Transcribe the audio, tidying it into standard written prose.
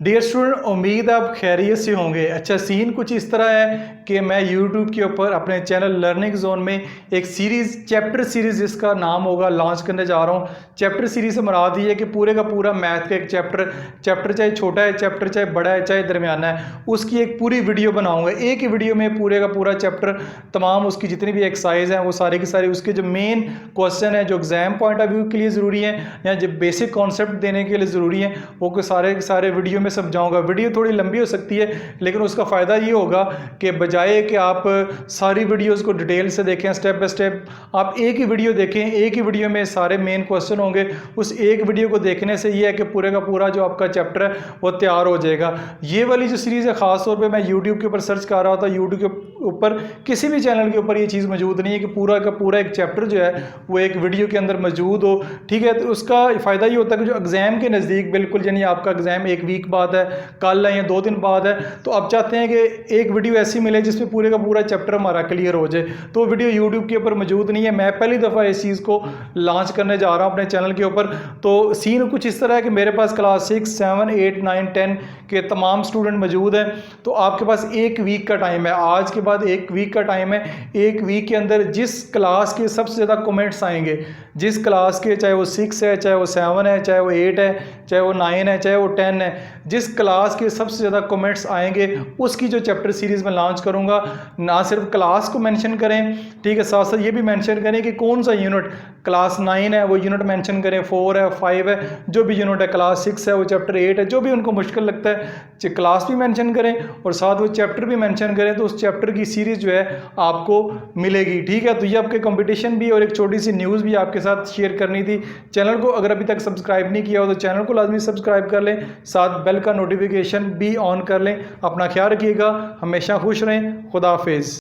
Dear student, उम्मीद आप खैरियत से होंगे। अच्छा, सीन कुछ इस तरह है कि मैं यूट्यूब के ऊपर अपने चैनल लर्निंग जोन में एक सीरीज़, चैप्टर सीरीज़ जिसका नाम होगा, लॉन्च करने जा रहा हूँ। चैप्टर सीरीज़ से मुराद ये है कि पूरे का पूरा मैथ का एक चैप्टर चाहे छोटा है, चैप्टर चाहे बड़ा है, चाहे दरमियाना है, उसकी एक पूरी वीडियो बनाऊँगा। एक ही वीडियो में पूरे का पूरा चैप्टर, तमाम उसकी जितनी भी एक्सरसाइज हैं वो सारी की सारी, उसके जो मेन क्वेश्चन है जो एग्जाम पॉइंट ऑफ व्यू के लिए ज़रूरी है या जो बेसिक कॉन्सेप्ट देने के लिए ज़रूरी है, वो सारे के सारे वीडियो में समझाऊंगा। वीडियो थोड़ी लंबी हो सकती है, लेकिन उसका फ़ायदा ये होगा कि बजाय कि आप सारी वीडियोस को डिटेल से देखें, स्टेप बाय स्टेप, आप एक ही वीडियो देखें। एक ही वीडियो में सारे मेन क्वेश्चन होंगे। उस एक वीडियो को देखने से ये है कि पूरे का पूरा जो आपका चैप्टर है वो तैयार हो जाएगा। ये वाली जो सीरीज़ है, ख़ास तौर पर मैं यूट्यूब के ऊपर सर्च कर रहा था, यूट्यूब के ऊपर किसी भी चैनल के ऊपर ये चीज़ मौजूद नहीं है कि पूरा का पूरा एक चैप्टर जो है वो एक वीडियो के अंदर मौजूद हो। ठीक है, तो उसका फ़ायदा ये होता है कि जो एग्ज़ाम के नज़दीक, बिल्कुल यानी आपका एग्ज़ाम एक वीक बाद है, कल है या 2 दिन बाद है, तो आप चाहते हैं कि एक वीडियो ऐसी मिले जिसमें पूरे का पूरा चैप्टर हमारा क्लियर हो जाए। तो वीडियो यूट्यूब के ऊपर मौजूद नहीं है। मैं पहली दफ़ा इस चीज़ को लॉन्च करने जा रहा हूँ अपने चैनल के ऊपर। तो सीन कुछ इस तरह है कि मेरे पास क्लास 6, 7, 8, 9, 10 के तमाम स्टूडेंट मौजूद हैं। तो आपके पास एक वीक का टाइम है, आज के बाद एक वीक का टाइम है। एक वीक के अंदर जिस क्लास के सबसे ज़्यादा कमेंट्स आएंगे, जिस क्लास के, चाहे वो 6 है, चाहे वो 7 है, चाहे वो 8 है, चाहे वो 9 है, चाहे वो 10 है, जिस क्लास के सबसे ज़्यादा कमेंट्स आएंगे उसकी जो चैप्टर सीरीज़ में लॉन्च करूँगा। ना सिर्फ क्लास को मेंशन करें, ठीक है, साथ साथ ये भी मेंशन करें कि कौन सा यूनिट, क्लास 9 है वो यूनिट मेंशन करें, 4 है, 5 है, जो भी यूनिट है, क्लास 6 है वो चैप्टर 8 है, जो भी उनको मुश्किल लगता है क्लास भी मेंशन करें और साथ वो चैप्टर भी मेंशन करें। तो उस चैप्टर की सीरीज़ जो है आपको मिलेगी। ठीक है, तो ये आपके कंपटीशन भी और एक छोटी सी न्यूज़ भी आपके साथ शेयर करनी थी। चैनल को अगर अभी तक सब्सक्राइब नहीं किया हो तो चैनल को लाजमी सब्सक्राइब कर लें, साथ बेल का नोटिफिकेशन भी ऑन कर लें। अपना ख्याल रखिएगा, हमेशा खुश रहें। खुदा हाफिज़।